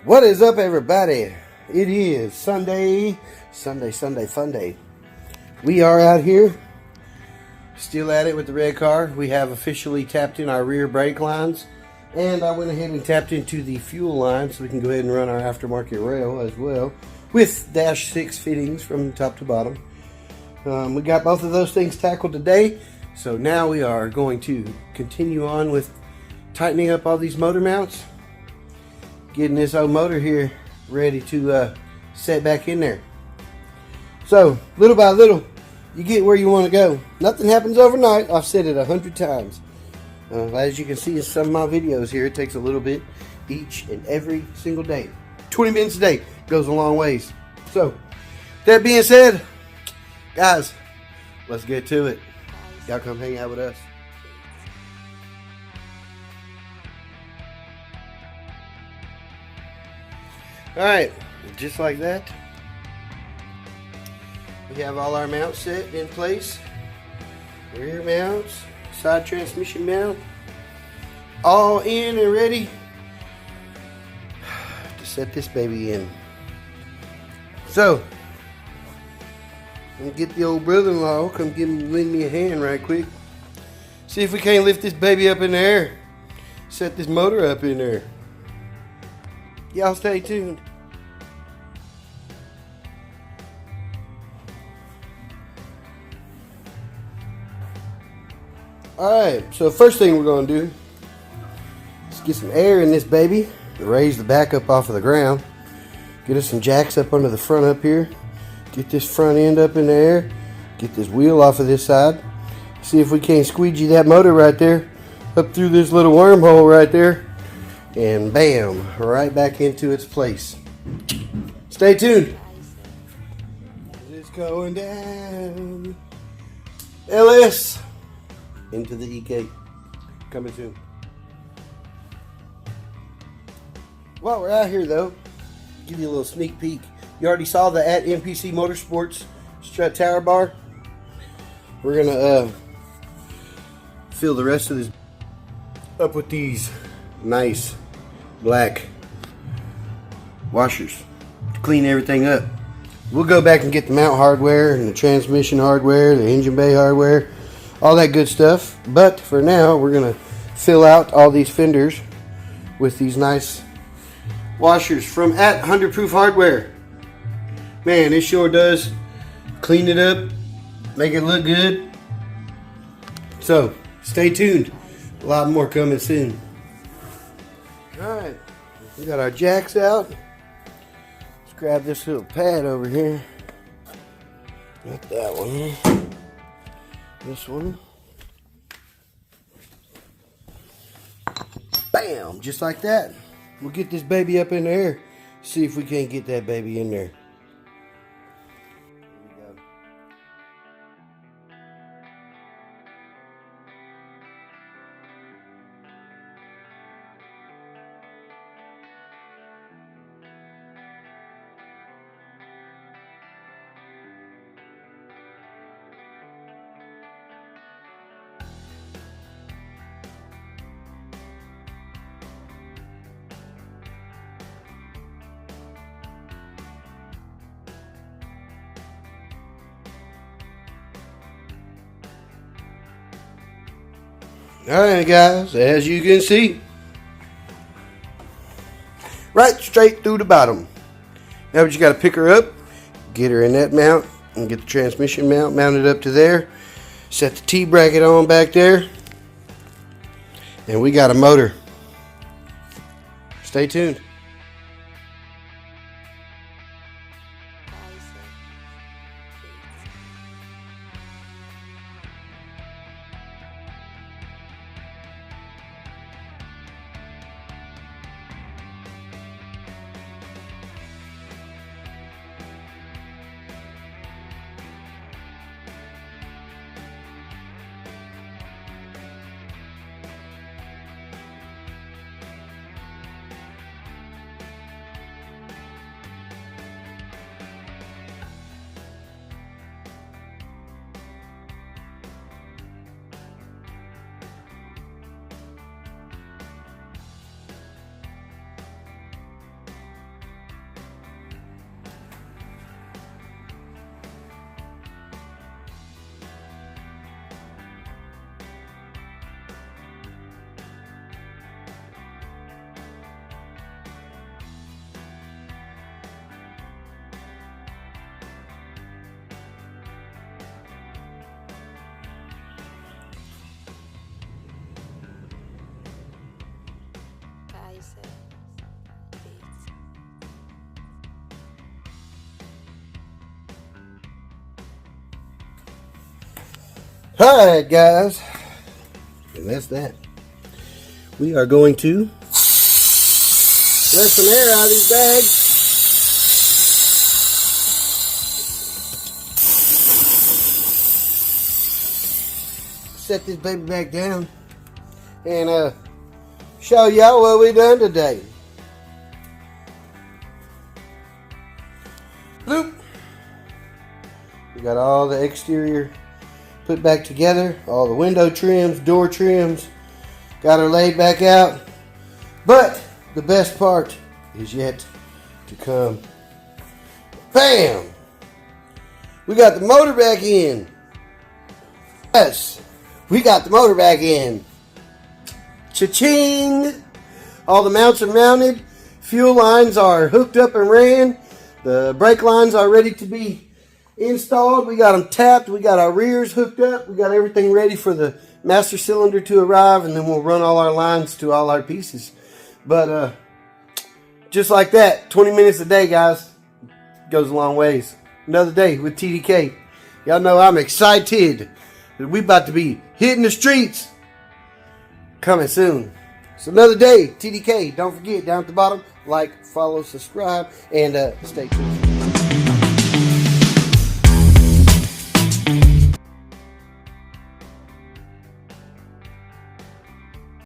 What is up, everybody? It is Sunday fun day. We are out here, still at it with the red car. We have officially tapped in our rear brake lines, and I went ahead and tapped into the fuel line so we can go ahead and run our aftermarket rail as well, with dash 6 fittings from top to bottom. We got both of those things tackled today, so now we are going to continue on with tightening up all these motor mounts, getting this old motor here ready to set back in there. So little by little, you get where you want to go. Nothing happens overnight. I've said it 100 times. As you can see in some of my videos here, it takes a little bit each and every single day. 20 minutes a day goes a long ways. So that being said, guys, let's get to it. Y'all come hang out with us. Alright, just like that, we have all our mounts set in place. Rear mounts, side transmission mount, all in and ready to set this baby in. So, I'm gonna get the old brother-in-law, come lend me a hand right quick. See if we can't lift this baby up in the air, set this motor up in there. Y'all stay tuned. Alright, so first thing we're going to do is get some air in this baby, raise the back up off of the ground, get us some jacks up under the front up here, get this front end up in the air, get this wheel off of this side, see if we can't squeegee that motor right there up through this little wormhole right there, and bam, right back into its place. Stay tuned. It's going down. LS into the EK. Coming soon. While we're out here though, give you a little sneak peek. You already saw the at MPC Motorsports strut tower bar. We're gonna fill the rest of this up with these nice black washers to clean everything up. We'll go back and get the mount hardware and the transmission hardware, the engine bay hardware, all that good stuff. But for now, we're gonna fill out all these fenders with these nice washers from at 100 Proof Hardware. Man, it sure does clean it up, make it look good. So stay tuned, a lot more coming soon. Alright, we got our jacks out. Let's grab this little pad over here. Not that one. This one. Bam! Just like that. We'll get this baby up in the air. See if we can't get that baby in there. Alright guys, as you can see, right straight through the bottom. Now we just got to pick her up, get her in that mount, and get the transmission mount mounted up to there. Set the T-bracket on back there, and we got a motor. Stay tuned. Alright guys, and that's that. We are going to let some air out of these bags. Set this baby back down and show y'all what we done today. Bloop. We got all the exterior put back together, all the window trims, door trims, got her laid back out. But the best part is yet to come. Bam! We got the motor back in. Yes, we got the motor back in. Cha-ching! All the mounts are mounted. Fuel lines are hooked up and ran. The brake lines are ready to be installed. We got them tapped. We got our rears hooked up. We got everything ready for the master cylinder to arrive, and then we'll run all our lines to all our pieces. But just like that, 20 minutes a day, guys, goes a long ways. Another day with TDK. Y'all know I'm excited that we about to be hitting the streets. Coming soon. It's another day, TDK. Don't forget, down at the bottom, like, follow, subscribe, and stay tuned.